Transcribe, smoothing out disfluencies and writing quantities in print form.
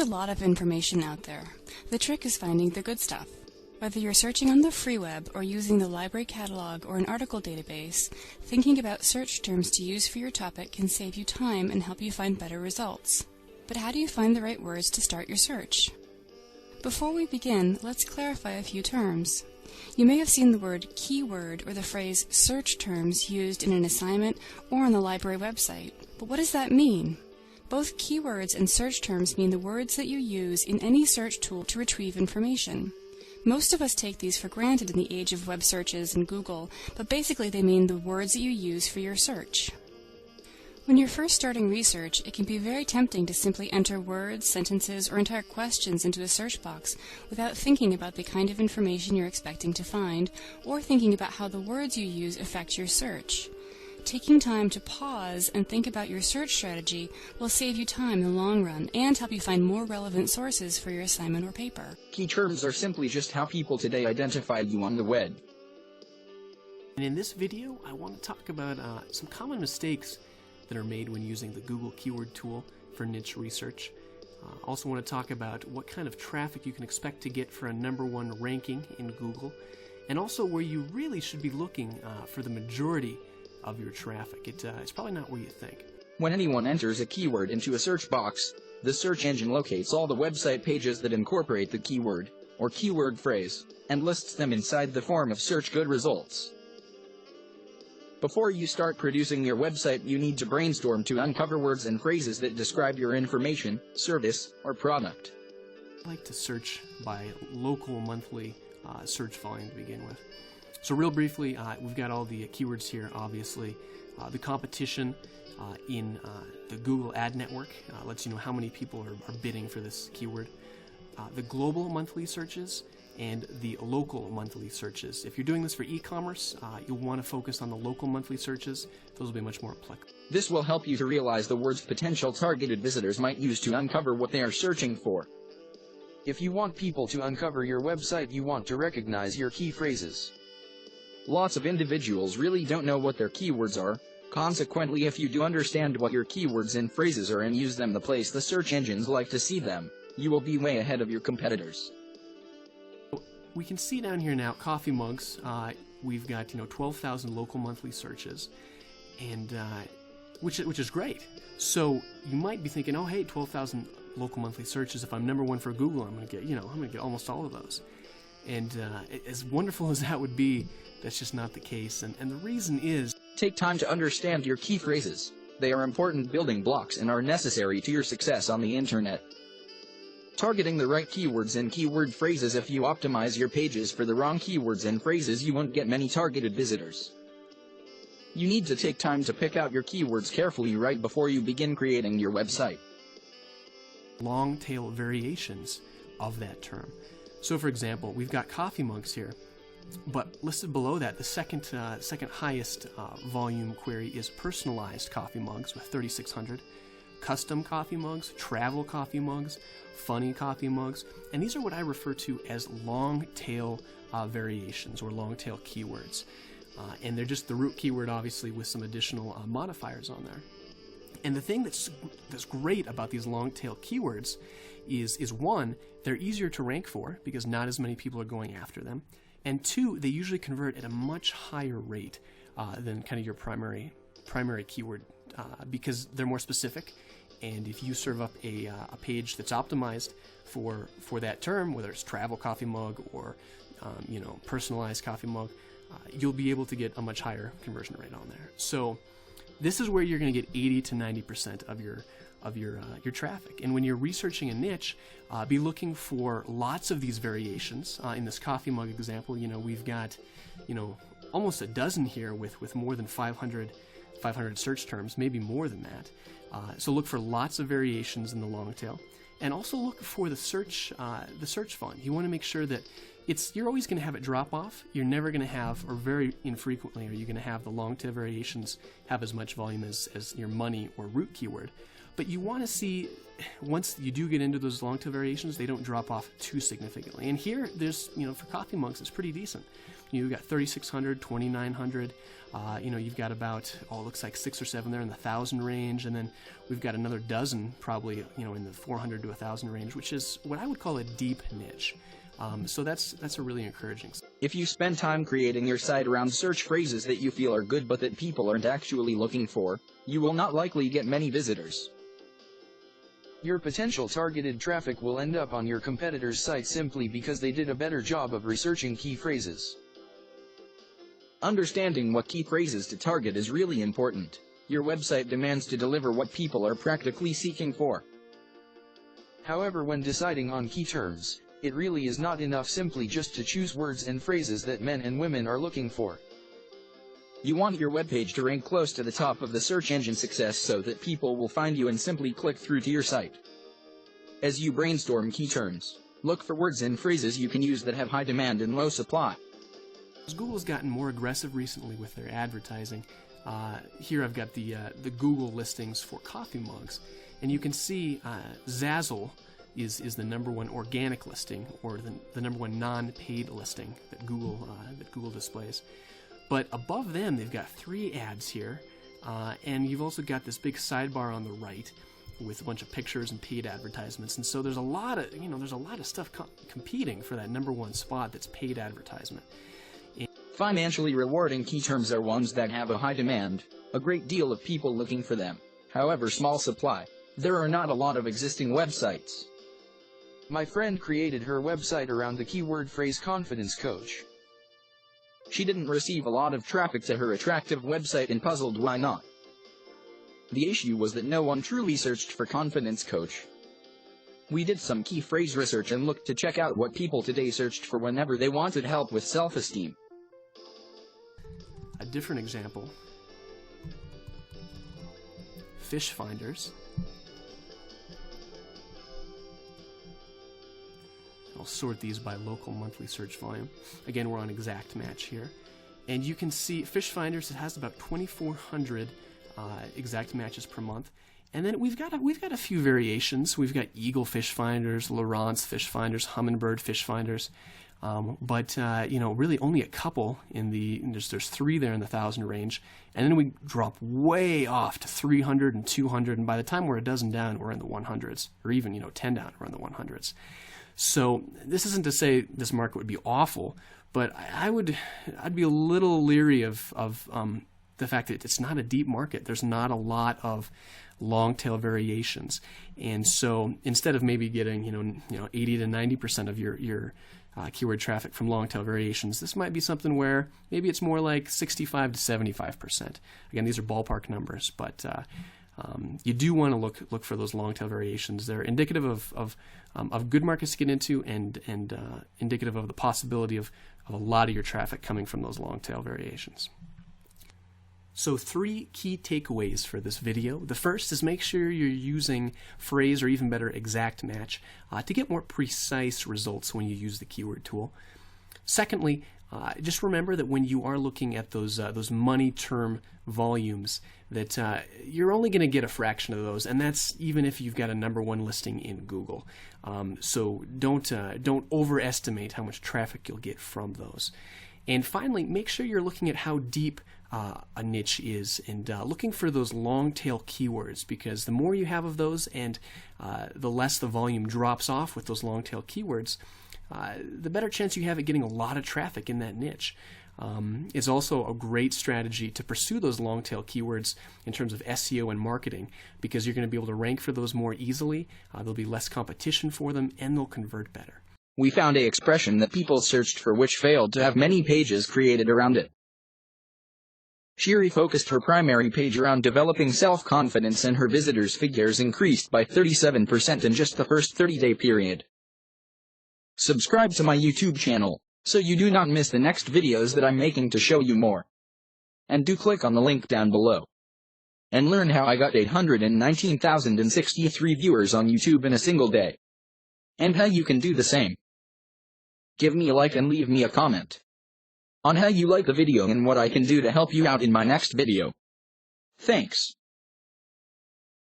a lot of information out there. The trick is finding the good stuff. Whether you're searching on the free web or using the library catalog or an article database, thinking about search terms to use for your topic can save you time and help you find better results. But how do you find the right words to start your search? Before we begin, let's clarify a few terms. You may have seen the word keyword or the phrase search terms used in an assignment or on the library website. But what does that mean? Both keywords and search terms mean the words that you use in any search tool to retrieve information. Most of us take these for granted in the age of web searches and Google, but basically they mean the words that you use for your search. When you're first starting research, it can be very tempting to simply enter words, sentences, or entire questions into a search box without thinking about the kind of information you're expecting to find, or thinking about how the words you use affect your search. Taking time to pause and think about your search strategy will save you time in the long run and help you find more relevant sources for your assignment or paper. Key terms are simply just how people today identify you on the web. And in this video, I want to talk about some common mistakes that are made when using the Google keyword tool for niche research. Also want to talk about what kind of traffic you can expect to get for a #1 ranking in Google, and also where you really should be looking for the majority of your traffic. It's probably not where you think. When anyone enters a keyword into a search box, the search engine locates all the website pages that incorporate the keyword, or keyword phrase, and lists them inside the form of search good results. Before you start producing your website, you need to brainstorm to uncover words and phrases that describe your information, service, or product. I like to search by local monthly search volume to begin with. So real briefly, we've got all the keywords here, obviously. The competition in the Google Ad Network lets you know how many people are bidding for this keyword. The global monthly searches and the local monthly searches. If you're doing this for e-commerce, you'll want to focus on the local monthly searches. Those will be much more applicable. This will help you to realize the words potential targeted visitors might use to uncover what they are searching for. If you want people to uncover your website, you want to recognize your key phrases. Lots of individuals really don't know what their keywords are. Consequently, if you do understand what your keywords and phrases are and use them the place the search engines like to see them, you will be way ahead of your competitors. We can see down here now, coffee mugs. We've got 12,000 local monthly searches, and which is great. So you might be thinking, oh hey, 12,000 local monthly searches. If I'm #1 for Google, I'm gonna get almost all of those. And as wonderful as that would be, that's just not the case. And the reason is, take time to understand your key phrases. They are important building blocks and are necessary to your success on the internet. Targeting the right keywords and keyword phrases. If you optimize your pages for the wrong keywords and phrases, you won't get many targeted visitors. You need to take time to pick out your keywords carefully right before you begin creating your website. long tail variations of that term. So for example, we've got coffee mugs here, but listed below that, the second highest volume query is personalized coffee mugs with 3,600, custom coffee mugs, travel coffee mugs, funny coffee mugs, and these are what I refer to as long tail variations or long tail keywords. And they're just the root keyword, obviously, with some additional modifiers on there. And the thing that's great about these long tail keywords is one, they're easier to rank for because not as many people are going after them, and two, they usually convert at a much higher rate than kind of your primary keyword because they're more specific. And if you serve up a page that's optimized for that term, whether it's travel coffee mug or personalized coffee mug, you'll be able to get a much higher conversion rate on there. So this is where you're going to get 80 to 90% of your traffic. And when you're researching a niche, be looking for lots of these variations. In this coffee mug example, we've got almost a dozen here with more than 500 search terms, maybe more than that. So look for lots of variations in the long tail, and also look for the search font. You want to make sure that you're always going to have it drop off. You're never going to have, or very infrequently, are you going to have the long tail variations have as much volume as your money or root keyword. But you want to see, once you do get into those long tail variations, they don't drop off too significantly. And here, there's, for coffee mugs, it's pretty decent. You've got 3,600, 2,900. You've got about, it looks like 6 or 7 there in the 1,000 range, and then we've got another dozen probably, in the 400 to 1,000 range, which is what I would call a deep niche. So that's a really encouraging. If you spend time creating your site around search phrases that you feel are good but that people aren't actually looking for, you will not likely get many visitors. Your potential targeted traffic will end up on your competitor's site simply because they did a better job of researching key phrases. Understanding what key phrases to target is really important. Your website demands to deliver what people are practically seeking for. However, when deciding on key terms, it really is not enough simply just to choose words and phrases that men and women are looking for. You want your webpage to rank close to the top of the search engine success so that people will find you and simply click through to your site. As you brainstorm key terms, look for words and phrases you can use that have high demand and low supply. Google's gotten more aggressive recently with their advertising. Here I've got the Google listings for coffee mugs, and you can see Zazzle is the #1 organic listing, or the #1 non-paid listing that Google displays. But above them, they've got 3 ads here, and you've also got this big sidebar on the right with a bunch of pictures and paid advertisements. And so there's a lot of stuff competing for that #1 spot that's paid advertisement. Financially rewarding key terms are ones that have a high demand, a great deal of people looking for them, however small supply. There are not a lot of existing websites. My friend created her website around the keyword phrase confidence coach. She didn't receive a lot of traffic to her attractive website and puzzled why not. The issue was that no one truly searched for confidence coach. We did some key phrase research and looked to check out what people today searched for whenever they wanted help with self-esteem. A different example, fish finders. I'll sort these by local monthly search volume. Again, we're on exact match here. And you can see fish finders, it has about 2,400 exact matches per month. And then we've got a few variations. We've got eagle fish finders, Lawrence fish finders, hummingbird fish finders. But really only a couple there's 3 there in the 1,000 range, and then we drop way off to 300 and 200, and by the time we're a dozen down, we're in the 100s, or even 10 down, we're in the 100s. So this isn't to say this market would be awful, but I'd be a little leery of the fact that it's not a deep market. There's not a lot of long tail variations, and so instead of maybe getting 80 to 90% of your keyword traffic from long tail variations, this might be something where maybe it's more like 65 to 75%. Again, these are ballpark numbers, but you do want to look for those long tail variations. They're indicative of good markets to get into, and indicative of the possibility of a lot of your traffic coming from those long tail variations. So 3 key takeaways for this video. The first is make sure you're using phrase, or even better, exact match to get more precise results when you use the keyword tool. Secondly, just remember that when you are looking at those money term volumes, that you're only going to get a fraction of those, and that's even if you've got a #1 listing in Google. So don't overestimate how much traffic you'll get from those. And finally, make sure you're looking at how deep a niche is, and looking for those long tail keywords, because the more you have of those, and the less the volume drops off with those long tail keywords, the better chance you have at getting a lot of traffic in that niche. It's also a great strategy to pursue those long tail keywords in terms of SEO and marketing, because you're going to be able to rank for those more easily, there'll be less competition for them, and they'll convert better. We found an expression that people searched for which failed to have many pages created around it. She refocused her primary page around developing self-confidence, and her visitors' figures increased by 37% in just the first 30-day period. Subscribe to my YouTube channel, so you do not miss the next videos that I'm making to show you more. And do click on the link down below. And learn how I got 819,063 viewers on YouTube in a single day. And how you can do the same. Give me a like and leave me a comment on how you like the video and what I can do to help you out in my next video. Thanks.